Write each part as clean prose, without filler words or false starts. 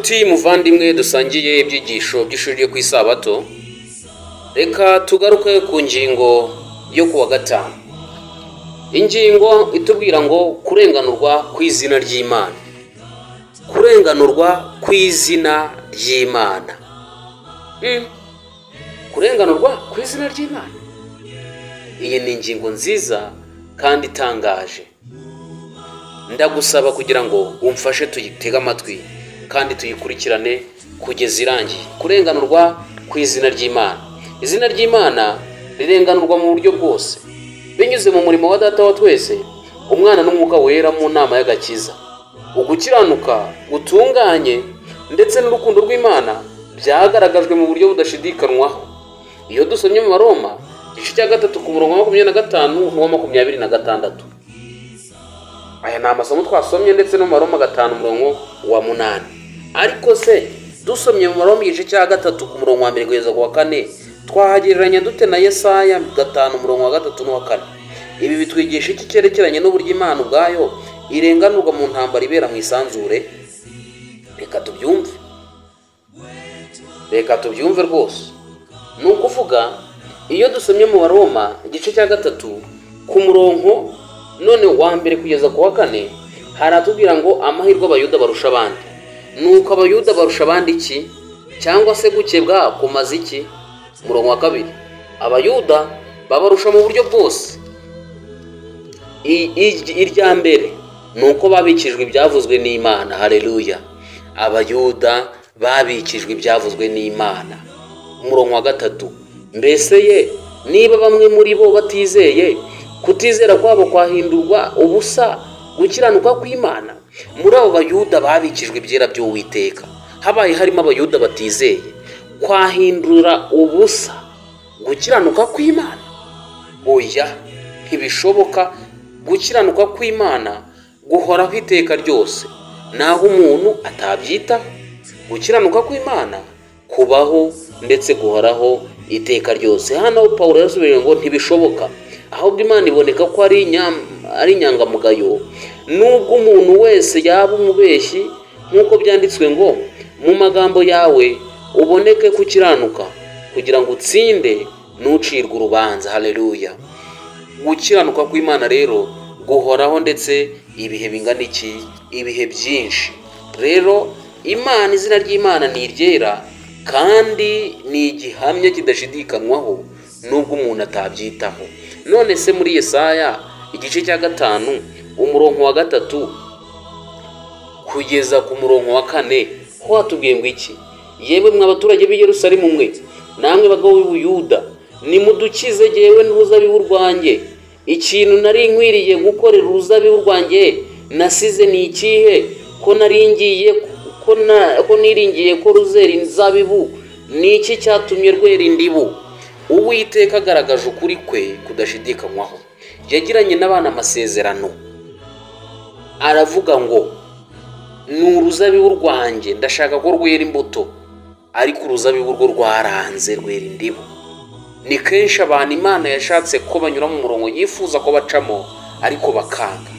Nshuti muvandimwe dusangiye ibyigisho by'ishuri ryo ku isabato, reka tugaruke ku ngingo yo kuwa gatanu. Ingingo itubwira ngo kurenganurwa kw'izina ry'Imana. Kurenganurwa kw'izina ry'Imana. Kurenganurwa kw'izina ry'Imana. Iyi ni ingingo nziza kandi itangaje. Ndagusaba kugira ngo umfashe tuyitege amatwi kandi tuyikurikirane kugeza irangiye. Kurenganurwa kw'izina ry'Imana. Izina ry'Imana rirenganurwa mu buryo bwose, binyuze mu murimo wa Data wa twese, Umwana n'Umwuka wera mu nama y'agakiza. Ugukiranuka gutunganye ndetse n'urukundo rw'Imana byagaragajwe mu buryo budashidikanywaho. Iyo dusomye mu Baroma igice cya 3 ku murongo wa 25 n'uwa 26. Aya ni amasomo twasomye ndetse no mu Baroma 5 murongo wa 8. Ariko se dusomye mu Baroma igice cya 3 ku murongo wa 1 kugeza ku wa 4, twahagereranya dute na Yesaya 5 murongo wa 3 n'uwa 4? Ibi bitwigisha iki cyerekeranye n'uburyo Imana ubwayo irenganurwa mu ntambara ibera mu isanzure? Reka tubyumve rwose. Ni ukuvuga iyo dusomye mu Baroma igice cya 3 ku murongo none wa 1 kugeza ku wa 4, haratubwira ngo amahirwe abayuda barusha abandi. Nuko abayuda barusha abandi iki? Cyangwa se gukebwa kumaze iki? Murongo wa 2, abayuda babarusha mu buryo bwose. Irya mbere nuko babikijwe ibyavuzwe n'Imana. Haleluya. Abayuda babikijwe ibyavuzwe n'Imana. Umurongo wa 3, mbese ye niba bamwe muri bo batizeye, kutizera kwabo kwahindurwa ubusa gukiranuka kw'Imana. Muri abo bayuda babikijwe ibyera by'Uwiteka, habaye harimo abayuda batizeye, kwahindura ubusa gukiranuka kw'Imana? Oya, ntibishoboka. Gukiranuka kw'Imana guhoraho iteka ryose, naho umuntu atabyitaho. Gukiranuka kw'Imana kubaho ndetse guhoraho iteka ryose. Hano Paulo yasubiriye ngo ntibishoboka, ahubwo Imana iboneka ko ari inyangamugayo, nubwo umuntu wese yaba umubeshyi, nk'uko byanditswe ngo mu magambo yawe uboneke kukiranuka, kugira ngo utsinde n'ucirwe urubanza. Haleluya. Gukiranuka kw'Imana rero guhoraho ndetse ibihe bingana iki? Ibihe byinshi. Rero Imana, izina ry'Imana ni iryera kandi ni igihamya kidashidikanywaho nubwo umuntu atabyitaho. None se muri Yesaya igice cya 5 umurongo wa 3 kugeza ku murongo wa 4 ho hatubwiye ngo iki? Yewe mwe abaturage b'i Yerusalemu mwe, namwe bagabo b'Ubuyuda, nimudukize jyewe n'uruzabibu rwanjye. Ikintu nari nkwiriye gukorera uruzabibu rwanjye nasize ni ikihe? Ko niringiye ko ruzera inzabibu, ni iki cyatumye rwera indibu? Uwiteka agaragaje ukuri kwe kudashidikanywaho. Yagiranye n'abana amasezerano, aravuga ngo ni uruzabibu rwanjye ndashaka ko rwera imbuto, ariko uruzabibu rwo rwaranze rwera indibu. Ni kenshi abantu Imana yashatse ko banyura mu murongo yifuza ko bacamo, ariko bakanga.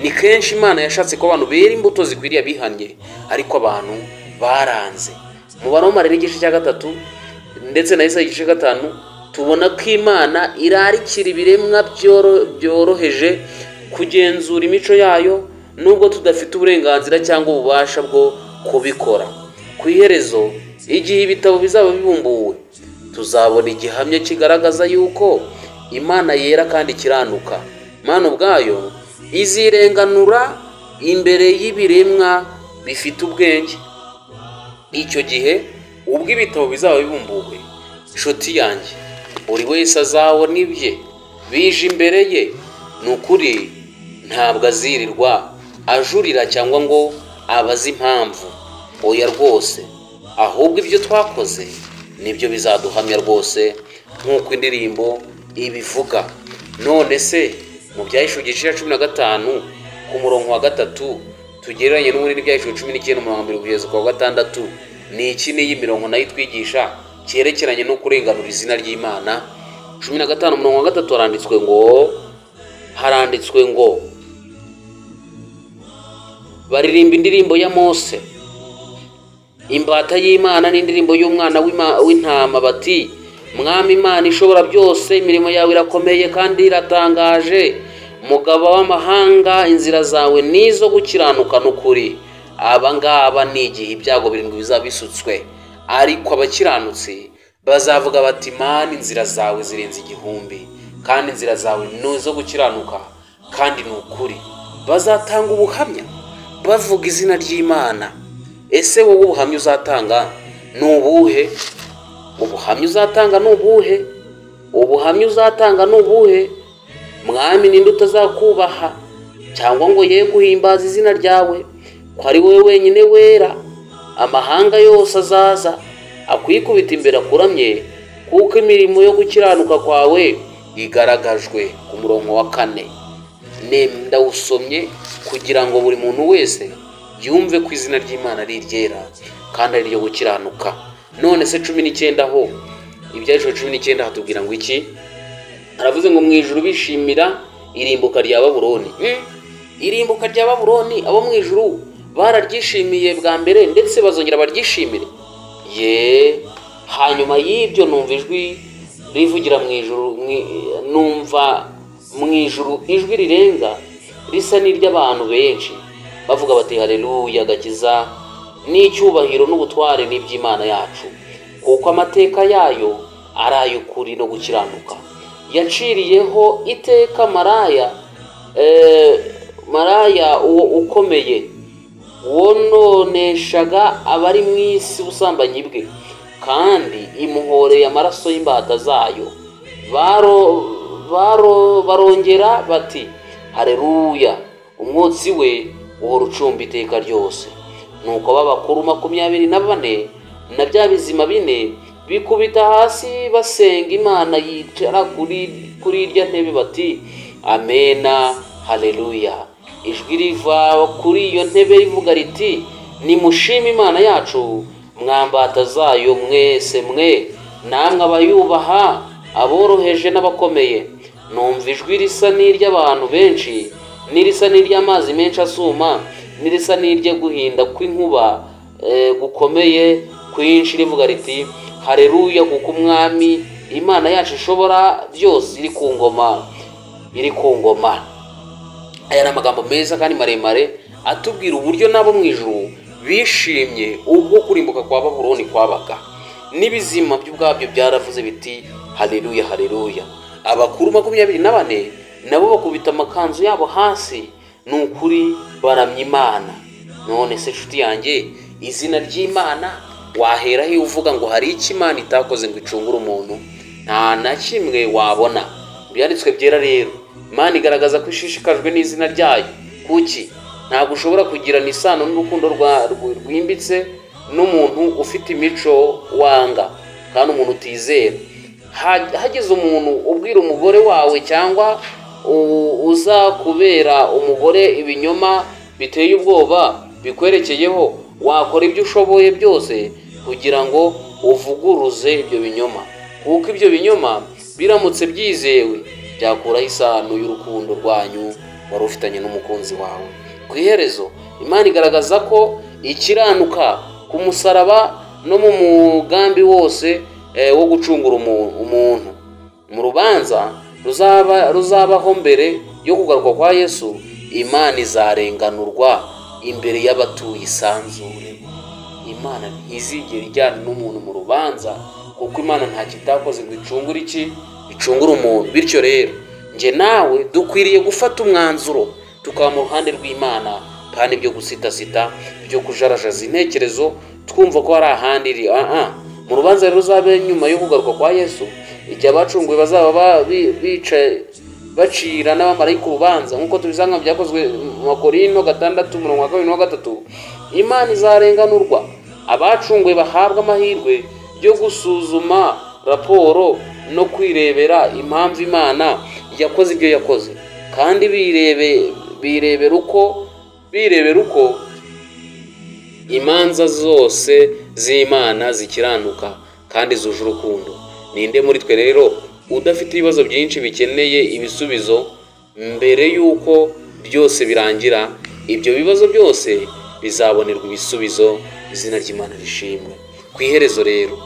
Ni kenshi Imana yashatse ko abantu bera imbuto zikwiriye bihanye, ariko abantu baranze. Mu Baroma rero igice cya 3 ndetse na Yesaya igice 5 tubona ko Imana irarikira ibiremwa byoroheje kugenzura imico yayo, nubwo tudafite uburenganzira cyangwa ububasha bwo kubikora. Ku iherezo, igihe ibitabo bizaba bibumbuwe, tuzabona igihamya kigaragaza yuko Imana yera kandi ikiranuka. Imana ubwayo izirenganura imbere y'ibiremwa bifite ubwenge. Icyo gihe ubwo ibitabo bizaba bibumbuwe, inshuti yanjye, buri wese azabona ibye bije imbere ye. Ni ukuri ntabwo azirirwa ajurira cyangwa ngo abaze impamvu. Oya rwose, ahubwo ibyo twakoze nibyo bizaduhamya rwose, nk'uko indirimbo ibivuga. None se mu Byahishuwe igice cya 15 ku murongo wa 3 tugereranye n'ubundi Byahishuwe 19 umurongo wa 1 kugeza ku wa 6, ni iki n'iyi mirongo nayo itwigisha cyerekeranye no kurenganura izina ry'Imana? 15 umurongo wa 3 haranditswe ngo baririmba indirimbo ya Mose, imbata y'Imana n'indirimbo y'umwana w'intama bati mwami Imana ishobora byose, imirimo yawe irakomeye kandi iratangaje. Mugabo w'amahanga, inzira zawe nizo gukiranuka n'ukuri. Aba ngaba ni igihe ibyago birindwi bizaba bisutswe, ariko abakiranutsi bazavuga bati Mana inzira zawe zirenze igihumbi, kandi inzira zawe nizo gukiranuka kandi ni ukuri. Bazatanga ubuhamya bavuga izina ry'Imana. Ese wowe ubuhamya uzatanga ni ubuhe? Ubuhamya uzatanga ni ubuhe? Ubuhamya uzatanga ni ubuhe? Mwami ninde utazakubaha cyangwa ngo ye guhimbaza izina ryawe? Ko ari wowe wenyine wera. Amahanga yose azaza akwikubita imbere akuramye, kuko imirimo yo gukiranuka kwawe igaragajwe. Ku murongo wa 4 ndawusomye kugira ngo buri muntu wese yumve ko izina ry'Imana ari iryera kandi ari ryo gukiranuka. None se 19 aho ibyajwe 19 hatubwira ngo iki? Aravuze ngo mu ijuru bishimira irimbuka rya Babuloni. Irimbuka rya Babuloni abo mu ijuru bararyishimiye bwa mbere, ndetse bazongera baryishimire. Hanyuma y'ibyo numva ijwi rivugira mu ijuru, numva mu ijuru ijwi rirenga risa n'iry'abantu benshi bavuga bati haleluya, gakiza n'icyubahiro n'ubutware n'iby'Imana yacu, kuko amateka yayo ari ay'ukuri no gukiranuka. Yaciriyeho iteka maraya uwo ukomeye wononeshaga abari mu isi ubusambanyi bwe, kandi imuhoreye amaraso y'imbata zayo. Barongera bati haleluya, umwotsi we uhora ucumba iteka ryose. Nuko b'abakuru 24 na bya bizima 4 bikubita hasi basenga Imana yicara kuri irya ntebe bati amena, haleluya. Ijwi riva kuri iyo ntebe rivuga riti nimushime Imana yacu, mwambata zayo mwese mwe, namwe abayubaha, aboroheje n'abakomeye. Numva ijwi risa n'iry'abantu benshi, n'irisa n'iry'amazi menshi asuma, n'irisa n'iryo guhinda kw'inkuba gukomeye kwinshi rivuga riti haleluya, kuko umwami Imana yacu ishobora byose iri ku ngoma. Aya ni amagambo meza kandi maremare atubwira uburyo nabo mu ijuru bishimye ubwo kurimbuka kwa Babuloni kwabaga. N'ibizima by'ubwabyo byaravuze biti haleluya, haleluya. Abakuru 24 nabo bakubita amakanzu yabo hasi, ni ukuri baramya Imana. None se nshuti yanjye, izina ry'Imana waheraho uvuga ngo hari iki Imana itakoze ngo icungure umuntu? Nta na kimwe wabona. Byanditswe byera rero, Imana igaragaza ko ishishikajwe n'izina ryayo. Kuki? Ntabwo ushobora kugirana isano n'urukundo rwimbitse n'umuntu ufite imico wanga kandi umuntu utizera. Hagize umuntu ubwira umugore wawe cyangwa uza kubera umugore ibinyoma biteye ubwoba bikwerekeyeho, wakora ibyo ushoboye byose kugira ngo uvuguruze ibyo binyoma, kuko ibyo binyoma biramutse byizewe byakuraho isano y'urukundo rwanyu wari ufitanye n'umukunzi wawe. Ku iherezo Imana igaragaza ko ikiranuka ku musaraba no mu mugambi wose wo gucungura umuntu. Mu rubanza ruzabaho mbere yo kugaruka kwa Yesu, Imana izarenganurwa imbere y'abatuye isanzure. Imana ntizigera ijyana n'umuntu mu rubanza, kuko Imana nta kitakoze ngo icungure umuntu. Bityo rero nje nawe dukwiriye gufata umwanzuro tukaba mu ruhande rw'Imana, kandi ibyo gusitasita, byo kujarajaza intekerezo twumva ko hari ahandi iri. Mu rubanza rero ruzabe nyuma yo kugaruka kwa Yesu, igihe abacunguwe bazaba bacira n'abamarayika urubanza, nk'uko tubisanga byakozwe mu Korinto 6:23. Imana izarenganurwa, abacunguwe bahabwa amahirwe yo gusuzuma raporo no kwirebera impamvu Imana yakoze ibyo yakoze, kandi birebera uko imanza zose z'Imana zikiranuka kandi zuje urukundo. Ninde muri twe rero udafite ibibazo byinshi bikeneye ibisubizo mbere y'uko byose birangira? Ibyo bibazo byose bizabonerwa ibisubizo izina ry'Imana rishimwe. Ku iherezo rero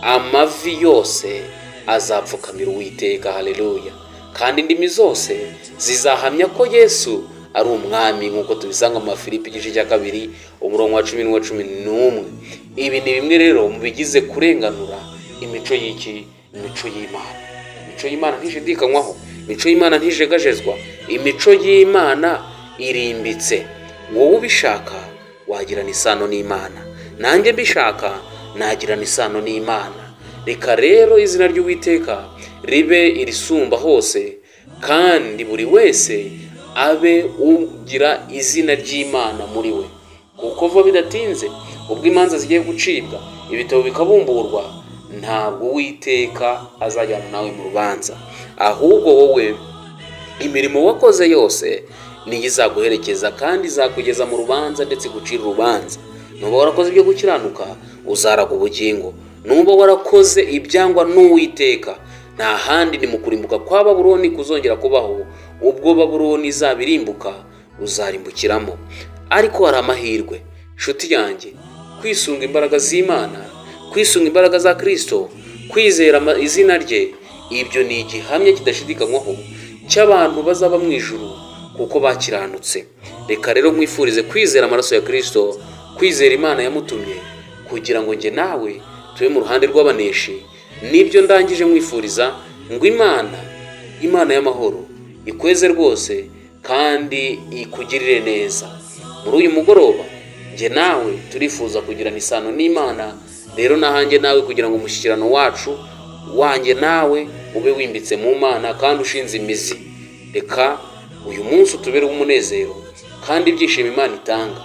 amavi yose azapfukamira Uwiteka, haleluya, kandi indimi zose zizahamya ko Yesu ari umwami, nk'uko tubisanga mu Filipi igice cya 2 umurongo wa 10 n'uwa 11. Ibi ni bimwe rero mu bigize kurenganura imico y'iki, imico y'Imana. Imico y'Imana ntishidikanywaho, imico y'Imana ntijegajezwa, imico y'Imana irimbitse. Wowe ubishaka wagirana isano n'Imana, nanjye mbishaka nagirana isano n'Imana. Reka rero izina ry'Uwiteka ribe irisumba hose, kandi buri wese abe ugira izina ry'Imana muri we, kuko vuba bidatinze ubwo imanza zigiye gucibwa, ibitabo bikabumburwa, ntabwo Uwiteka azajyana nawe mu rubanza, ahubwo wowe imirimo wakoze yose niyo izaguherekeza kandi izakugeza mu rubanza ndetse gucira urubanza. Nuba warakoze ibyo gukiranuka uzaraga ubugingo, nuba warakoze ibyangwa n'Uwiteka nta handi ni mu kurimbuka kwa Babuloni kuzongera kubaho. Ubwo Babuloni izabirimbuka uzarimbukiramo. Ariko hari amahirwe nshuti yanjye, kwisunga imbaraga z'Imana, kwisunga imbaraga za Kristo, kwizera izina rye, ibyo ni igihamya kidashidikanywaho cy'abantu bazaba mu ijuru kuko bakiranutse. Reka rero mwifurize kwizera amaraso ya Kristo, kwizera Imana yamutumye kugira ngo nge nawe tube mu ruhande rw'abaneshi. Nibyo ndangije mwifuriza ngo Imana y'amahoro ikweze rwose kandi ikugirire neza. Muri uyu mugoroba nge nawe turifuza kugirana isano n'Imana, rero nahanjye nawe kugira ngo umushyikirano wacu wanjye nawe ube wimbitse mu Mana kandi ushinze imizi. Reka uyu munsi utubere umunezero kandi ibyishimo Imana itanga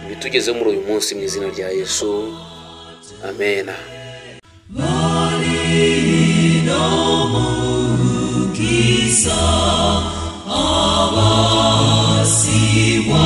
ibitugezeho muri uyu munsi, mu izina rya Yesu, amen. Abasiwa